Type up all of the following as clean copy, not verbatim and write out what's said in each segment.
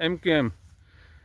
MKM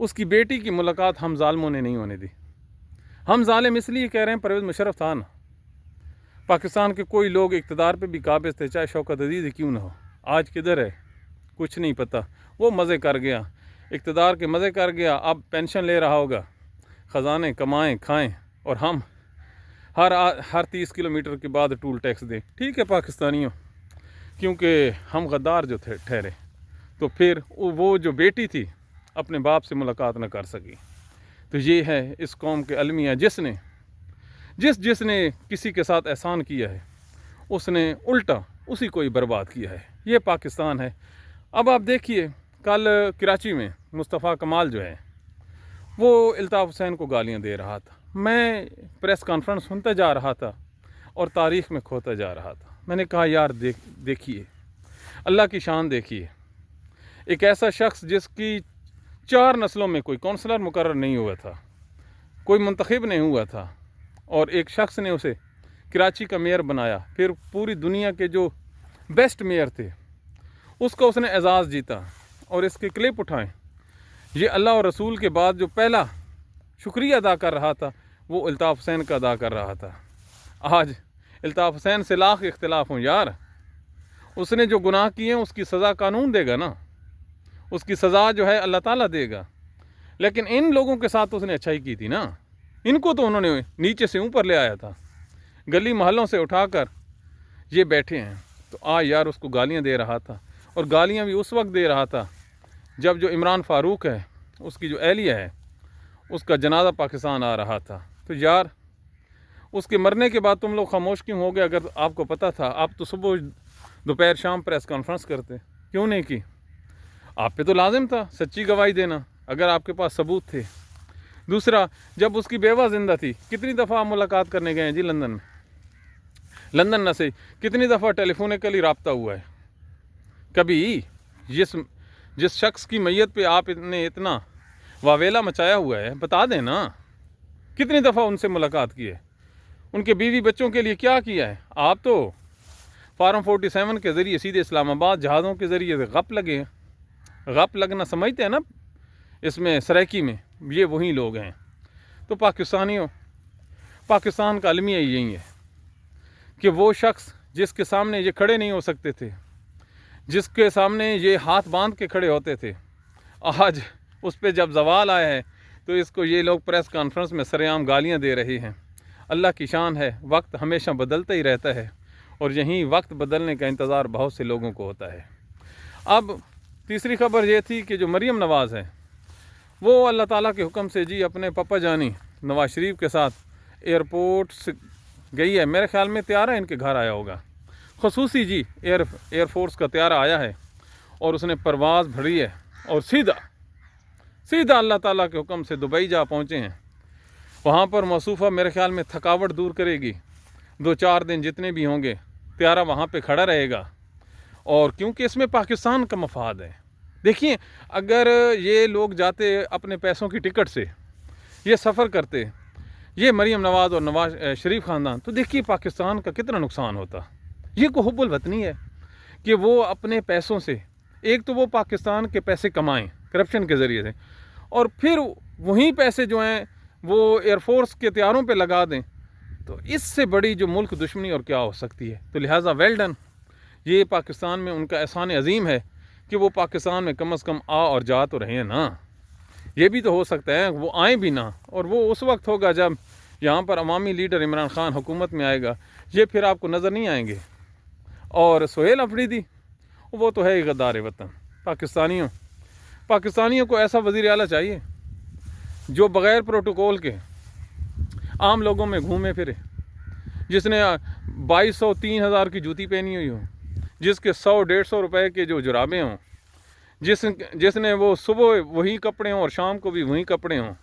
اس کی بیٹی کی ملاقات ہم ظالموں نے نہیں ہونے دی۔ ہم ظالم اس لیے کہہ رہے ہیں، پرویز مشرف تھا نا، پاکستان کے کوئی لوگ اقتدار پہ بھی قابض تھے، چاہے شوکت عزیز ہی کیوں نہ ہو، آج کدھر ہے کچھ نہیں پتہ۔ وہ مزے کر گیا، اقتدار کے مزے کر گیا، اب پینشن لے رہا ہوگا، خزانے کمائیں کھائیں، اور ہم ہر 30 کلومیٹر کے بعد ٹول ٹیکس دیں۔ ٹھیک ہے پاکستانیوں، کیونکہ ہم غدار جو ٹھہرے، تو پھر وہ جو بیٹی تھی اپنے باپ سے ملاقات نہ کر سکی۔ تو یہ ہے اس قوم کے المیہ، جس نے کسی کے ساتھ احسان کیا ہے، اس نے الٹا اسی کو ہی برباد کیا ہے۔ یہ پاکستان ہے۔ اب آپ دیکھیے، کل کراچی میں مصطفیٰ کمال جو ہے وہ الطاف حسین کو گالیاں دے رہا تھا۔ میں پریس کانفرنس سنتا جا رہا تھا اور تاریخ میں کھوتا جا رہا تھا۔ میں نے کہا یار دیکھیے، اللہ کی شان دیکھیے، ایک ایسا شخص جس کی 4 نسلوں میں کوئی کونسلر مقرر نہیں ہوا تھا، کوئی منتخب نہیں ہوا تھا، اور ایک شخص نے اسے کراچی کا میئر بنایا، پھر پوری دنیا کے جو بیسٹ میئر تھے اس کو اس نے اعزاز جیتا، اور اس کے کلپ اٹھائیں۔ یہ اللہ اور رسول کے بعد جو پہلا شکریہ ادا کر رہا تھا وہ الطاف حسین کا ادا کر رہا تھا۔ آج الطاف حسین سے لاکھ اختلاف ہوں یار، اس نے جو گناہ کیے ہیں اس کی سزا قانون دے گا نا، اس کی سزا جو ہے اللہ تعالیٰ دے گا، لیکن ان لوگوں کے ساتھ اس نے اچھائی کی تھی نا، ان کو تو انہوں نے نیچے سے اوپر لے آیا تھا، گلی محلوں سے اٹھا کر یہ بیٹھے ہیں۔ تو یار اس کو گالیاں دے رہا تھا، اور گالیاں بھی اس وقت دے رہا تھا جب جو عمران فاروق ہے، اس کی جو اہلیہ ہے، اس کا جنازہ پاکستان آ رہا تھا۔ تو یار اس کے مرنے کے بعد تم لوگ خاموش کیوں ہو گئے؟ اگر آپ کو پتہ تھا آپ تو صبح دوپہر شام پریس کانفرنس کرتے، کیوں نہیں کی؟ آپ پہ تو لازم تھا سچی گواہی دینا اگر آپ کے پاس ثبوت تھے۔ دوسرا، جب اس کی بیوہ زندہ تھی کتنی دفعہ آپ ملاقات کرنے گئے ہیں جی لندن میں؟ لندن نہ سے کتنی دفعہ ٹیلی فونیکلی رابطہ ہوا ہے؟ کبھی جس شخص کی میت پہ آپ نے اتنا واویلا مچایا ہوا ہے، بتا دیں نا کتنی دفعہ ان سے ملاقات کی ہے، ان کے بیوی بچوں کے لیے کیا کیا ہے؟ آپ تو فارم 47 کے ذریعے سیدھے اسلام آباد جہازوں کے ذریعے غپ لگے ہیں۔ غپ لگنا سمجھتے ہیں نا اس میں سریکی میں، یہ وہی لوگ ہیں۔ تو پاکستانیوں، پاکستان کا المیہ یہی ہے کہ وہ شخص جس کے سامنے یہ کھڑے نہیں ہو سکتے تھے، جس کے سامنے یہ ہاتھ باندھ کے کھڑے ہوتے تھے، آج اس پہ جب زوال آیا ہے تو اس کو یہ لوگ پریس کانفرنس میں سرعام گالیاں دے رہے ہیں۔ اللہ کی شان ہے، وقت ہمیشہ بدلتا ہی رہتا ہے، اور یہیں وقت بدلنے کا انتظار بہت سے لوگوں کو ہوتا ہے۔ اب تیسری خبر یہ تھی کہ جو مریم نواز ہے وہ اللہ تعالیٰ کے حکم سے جی اپنے پپا جانی نواز شریف کے ساتھ ایئرپورٹ سے گئی ہے۔ میرے خیال میں طیارہ ان کے گھر آیا ہوگا، خصوصی جی ایئر فورس کا طیارہ آیا ہے، اور اس نے پرواز بھری ہے، اور سیدھا اللہ تعالیٰ کے حکم سے دبئی جا پہنچے ہیں۔ وہاں پر موصوفہ میرے خیال میں تھکاوٹ دور کرے گی، 2-4 دن جتنے بھی ہوں گے طیارہ وہاں پہ کھڑا رہے گا، اور کیونکہ اس میں پاکستان کا مفاد ہے۔ دیکھیے، اگر یہ لوگ جاتے اپنے پیسوں کی ٹکٹ سے، یہ سفر کرتے، یہ مریم نواز اور نواز شریف خاندان، تو دیکھیے پاکستان کا کتنا نقصان ہوتا۔ یہ کو حب الوطنی ہے کہ وہ اپنے پیسوں سے، ایک تو وہ پاکستان کے پیسے کمائیں کرپشن کے ذریعے سے، اور پھر وہیں پیسے جو ہیں وہ ایئر فورس کے طیاروں پہ لگا دیں، تو اس سے بڑی جو ملک دشمنی اور کیا ہو سکتی ہے؟ تو لہٰذا ویل ڈن، یہ پاکستان میں ان کا احسان عظیم ہے کہ وہ پاکستان میں کم از کم اور جا تو رہے ہیں نا۔ یہ بھی تو ہو سکتا ہے وہ آئیں بھی نہ، اور وہ اس وقت ہوگا جب یہاں پر عوامی لیڈر عمران خان حکومت میں آئے گا، یہ پھر آپ کو نظر نہیں آئیں گے۔ اور سہیل افریدی، وہ تو ہے ہی غدار وطن۔ پاکستانیوں کو ایسا وزیر اعلیٰ چاہیے جو بغیر پروٹوکول کے عام لوگوں میں گھومے پھرے، جس نے 2200-3000 کی جوتی پہنی ہوئی ہو، جس کے 100-150 روپے کے جو جرابیں ہوں، جس نے وہ صبح وہی کپڑے ہوں اور شام کو بھی وہی کپڑے ہوں،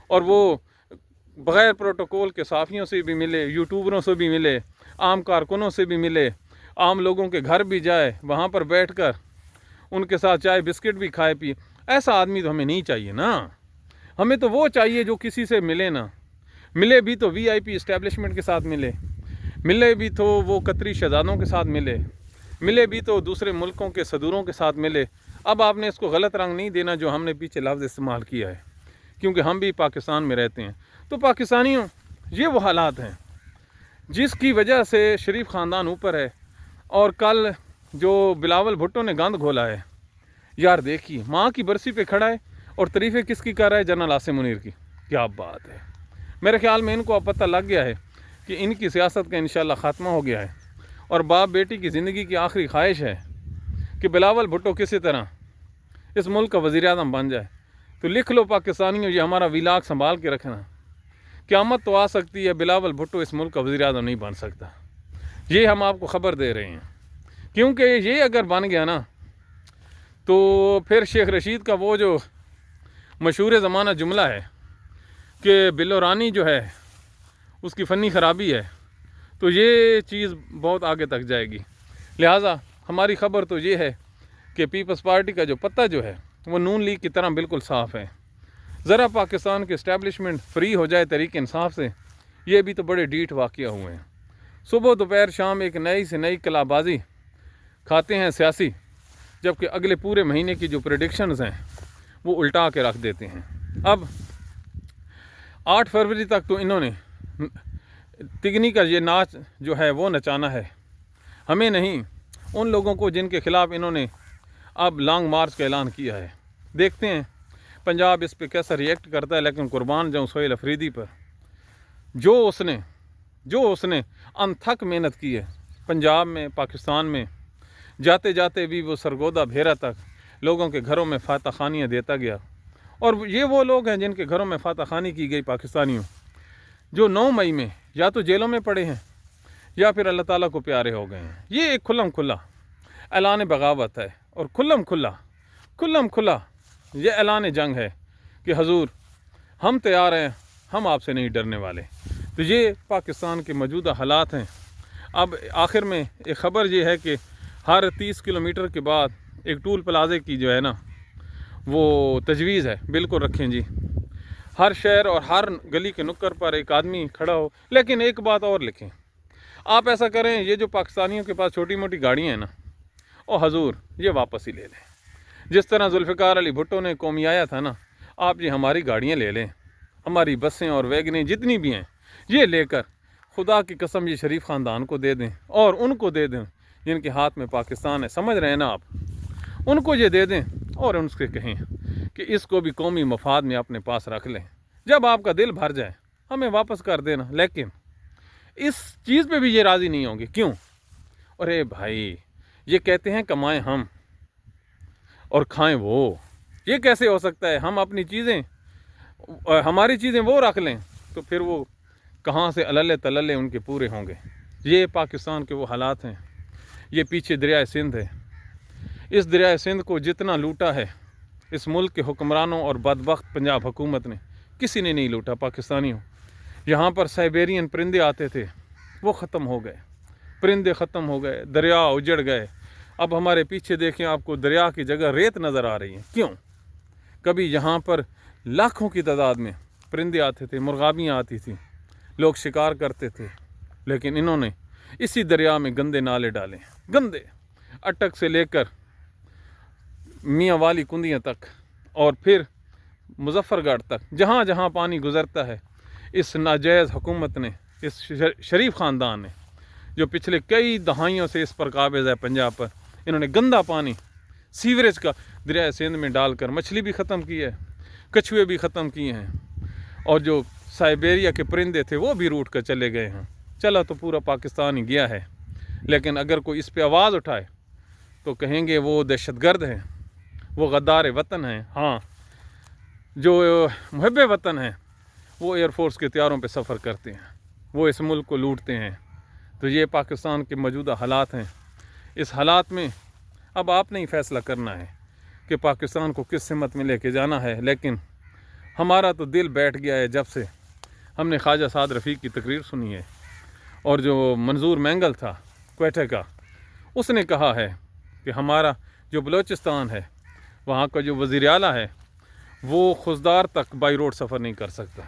اور وہ بغیر پروٹوکول کے صحافیوں سے بھی ملے، یوٹیوبروں سے بھی ملے، عام کارکنوں سے بھی ملے، عام لوگوں کے گھر بھی جائے، وہاں پر بیٹھ کر ان کے ساتھ چائے بسکٹ بھی کھائے پیے۔ ایسا آدمی تو ہمیں نہیں چاہیے نا۔ ہمیں تو وہ چاہیے جو کسی سے ملے نا، ملے بھی تو وی آئی پی اسٹیبلشمنٹ کے ساتھ ملے بھی تو وہ قطری شہزادوں کے ساتھ ملے بھی تو دوسرے ملکوں کے صدوروں کے ساتھ ملے۔ اب آپ نے اس کو غلط رنگ نہیں دینا جو ہم نے پیچھے لفظ استعمال کیا ہے، کیونکہ ہم بھی پاکستان میں رہتے ہیں۔ تو پاکستانیوں، یہ وہ حالات ہیں جس کی وجہ سے شریف خاندان اوپر ہے۔ اور کل جو بلاول بھٹو نے گند گھولا ہے، یار دیکھیے ماں کی برسی پہ کھڑا ہے اور تعریفیں کس کی کر رہا ہے؟ جنرل عاصم منیر کی۔ کیا بات ہے! میرے خیال میں ان کو اب پتہ لگ گیا ہے کہ ان کی سیاست کا انشاءاللہ خاتمہ ہو گیا ہے، اور باپ بیٹی کی زندگی کی آخری خواہش ہے کہ بلاول بھٹو کسی طرح اس ملک کا وزیر اعظم بن جائے۔ تو لکھ لو پاکستانیوں، یہ ہمارا ویلاگ سنبھال کے رکھنا، قیامت تو آ سکتی ہے، بلاول بھٹو اس ملک کا وزیر اعظم نہیں بن سکتا۔ یہ ہم آپ کو خبر دے رہے ہیں، کیونکہ یہ اگر بن گیا نا تو پھر شیخ رشید کا وہ جو مشہور زمانہ جملہ ہے کہ بلو رانی جو ہے اس کی فنی خرابی ہے، تو یہ چیز بہت آگے تک جائے گی۔ لہٰذا ہماری خبر تو یہ ہے کہ پیپلز پارٹی کا جو پتہ جو ہے وہ نون لیگ کی طرح بالکل صاف ہے۔ ذرا پاکستان کے اسٹیبلشمنٹ فری ہو جائے تحریک انصاف سے، یہ بھی تو بڑے ڈیٹ واقعہ ہوئے ہیں۔ صبح دوپہر شام ایک نئی سے نئی کلا بازی کھاتے ہیں سیاسی، جبکہ اگلے پورے مہینے کی جو پریڈکشنز ہیں وہ الٹا کے رکھ دیتے ہیں۔ اب 8 فروری تک تو انہوں نے تگنی کا یہ ناچ جو ہے وہ نچانا ہے، ہمیں نہیں، ان لوگوں کو جن کے خلاف انہوں نے اب لانگ مارچ کا اعلان کیا ہے۔ دیکھتے ہیں پنجاب اس پہ کیسا ریئیکٹ کرتا ہے، لیکن قربان جاؤں سہیل افریدی پر، جو اس نے انتھک محنت کی ہے پنجاب میں، پاکستان میں، جاتے جاتے بھی وہ سرگودا بھیرا تک لوگوں کے گھروں میں فاتح خانیاں دیتا گیا۔ اور یہ وہ لوگ ہیں جن کے گھروں میں فاتح خانی کی گئی پاکستانیوں، جو 9 مئی میں یا تو جیلوں میں پڑے ہیں یا پھر اللہ تعالیٰ کو پیارے ہو گئے ہیں۔ یہ ایک کھلم کھلا اعلان بغاوت ہے، اور کھلم کھلا یہ اعلان جنگ ہے کہ حضور ہم تیار ہیں، ہم آپ سے نہیں ڈرنے والے۔ تو یہ پاکستان کے موجودہ حالات ہیں۔ اب آخر میں ایک خبر یہ ہے کہ ہر 30 کلومیٹر کے بعد ایک ٹول پلازے کی جو ہے نا وہ تجویز ہے، بالکل رکھیں جی، ہر شہر اور ہر گلی کے نکر پر ایک آدمی کھڑا ہو۔ لیکن ایک بات اور لکھیں، آپ ایسا کریں، یہ جو پاکستانیوں کے پاس چھوٹی موٹی گاڑیاں ہیں نا، او حضور یہ واپس ہی لے لیں۔ جس طرح ذوالفقار علی بھٹو نے قومی آیا تھا نا، آپ یہ ہماری گاڑیاں لے لیں، ہماری بسیں اور ویگنیں جتنی بھی ہیں یہ لے کر خدا کی قسم یہ شریف خاندان کو دے دیں، اور ان کو دے دیں جن کے ہاتھ میں پاکستان ہے، سمجھ رہے ہیں نا آپ، ان کو یہ دے دیں اور ان سے کہیں کہ اس کو بھی قومی مفاد میں اپنے پاس رکھ لیں۔ جب آپ کا دل بھر جائے ہمیں واپس کر دینا، لیکن اس چیز پہ بھی یہ راضی نہیں ہوں گے۔ کیوں؟ ارے بھائی، یہ کہتے ہیں کمائیں ہم اور کھائیں وہ، یہ کیسے ہو سکتا ہے؟ ہم اپنی چیزیں، ہماری چیزیں وہ رکھ لیں تو پھر وہ کہاں سے عللے تللے ان کے پورے ہوں گے؟ یہ پاکستان کے وہ حالات ہیں۔ یہ پیچھے دریائے سندھ ہے، اس دریائے سندھ کو جتنا لوٹا ہے اس ملک کے حکمرانوں اور بدبخت پنجاب حکومت نے، کسی نے نہیں لوٹا پاکستانیوں۔ یہاں پر سائبیرین پرندے آتے تھے، وہ ختم ہو گئے، پرندے ختم ہو گئے، دریا اجڑ گئے۔ اب ہمارے پیچھے دیکھیں، آپ کو دریا کی جگہ ریت نظر آ رہی ہے۔ کیوں؟ کبھی یہاں پر لاکھوں کی تعداد میں پرندے آتے تھے، مرغابیاں آتی تھیں، لوگ شکار کرتے تھے، لیکن انہوں نے اسی دریا میں گندے نالے ڈالے، گندے، اٹک سے لے کر میاں والی کندیاں تک اور پھر مظفر گڑھ تک، جہاں جہاں پانی گزرتا ہے، اس ناجائز حکومت نے، اس شریف خاندان نے، جو پچھلے کئی دہائیوں سے اس پر قابض ہے پنجاب پر، انہوں نے گندا پانی سیوریج کا دریائے سندھ میں ڈال کر مچھلی بھی ختم کی ہے، کچھوے بھی ختم کیے ہیں، اور جو سائبیریا کے پرندے تھے وہ بھی روٹ کر چلے گئے ہیں۔ چلا تو پورا پاکستان ہی گیا ہے، لیکن اگر کوئی اس پہ آواز اٹھائے تو کہیں گے وہ دہشت گرد ہیں، وہ غدار وطن ہیں۔ ہاں، جو محب وطن ہیں وہ ایئر فورس کے طیاروں پہ سفر کرتے ہیں، وہ اس ملک کو لوٹتے ہیں۔ تو یہ پاکستان کے موجودہ حالات ہیں۔ اس حالات میں اب آپ نے ہی فیصلہ کرنا ہے کہ پاکستان کو کس سمت میں لے کے جانا ہے، لیکن ہمارا تو دل بیٹھ گیا ہے جب سے ہم نے خواجہ سعد رفیق کی تقریر سنی ہے، اور جو منظور مینگل تھا کوئٹہ کا، اس نے کہا ہے کہ ہمارا جو بلوچستان ہے وہاں کا جو وزیر اعلیٰ ہے وہ خضدار تک بائی روڈ سفر نہیں کر سکتا۔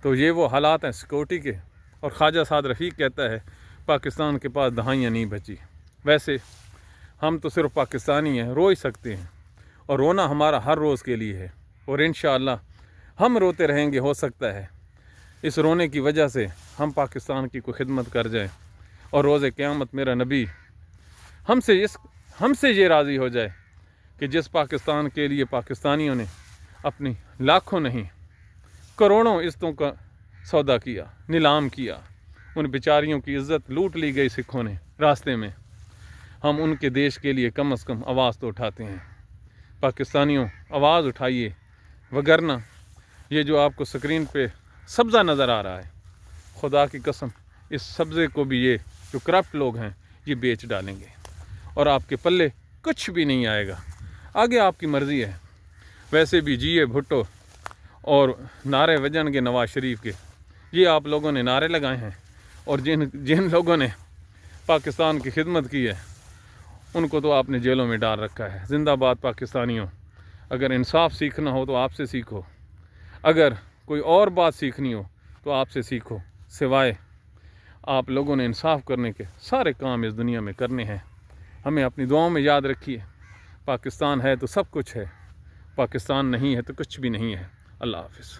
تو یہ وہ حالات ہیں سیکورٹی کے، اور خواجہ سعد رفیق کہتا ہے پاکستان کے پاس دہائیاں نہیں بچی۔ ویسے ہم تو صرف پاکستانی ہیں، رو ہی سکتے ہیں، اور رونا ہمارا ہر روز کے لیے ہے، اور انشاءاللہ ہم روتے رہیں گے۔ ہو سکتا ہے اس رونے کی وجہ سے ہم پاکستان کی کوئی خدمت کر جائیں، اور روز قیامت میرا نبی ہم سے یہ راضی ہو جائے کہ جس پاکستان کے لیے پاکستانیوں نے اپنی لاکھوں نہیں کروڑوں عزتوں کا سودا کیا، نیلام کیا، ان بیچاریوں کی عزت لوٹ لی گئی سکھوں نے راستے میں، ہم ان کے دیش کے لیے کم از کم آواز تو اٹھاتے ہیں۔ پاکستانیوں آواز اٹھائیے، وگرنہ یہ جو آپ کو سکرین پہ سبزہ نظر آ رہا ہے، خدا کی قسم اس سبزے کو بھی یہ جو کرپٹ لوگ ہیں یہ بیچ ڈالیں گے، اور آپ کے پلے کچھ بھی نہیں آئے گا۔ آگے آپ کی مرضی ہے، ویسے بھی جیے بھٹو اور نعرے وجن کے نواز شریف کے، یہ آپ لوگوں نے نعرے لگائے ہیں، اور جن لوگوں نے پاکستان کی خدمت کی ہے ان کو تو آپ نے جیلوں میں ڈال رکھا ہے۔ زندہ باد پاکستانیوں، اگر انصاف سیکھنا ہو تو آپ سے سیکھو، اگر کوئی اور بات سیکھنی ہو تو آپ سے سیکھو، سوائے آپ لوگوں نے انصاف کرنے کے سارے کام اس دنیا میں کرنے ہیں۔ ہمیں اپنی دعاؤں میں یاد رکھیے، پاکستان ہے تو سب کچھ ہے، پاکستان نہیں ہے تو کچھ بھی نہیں ہے۔ اللہ حافظ۔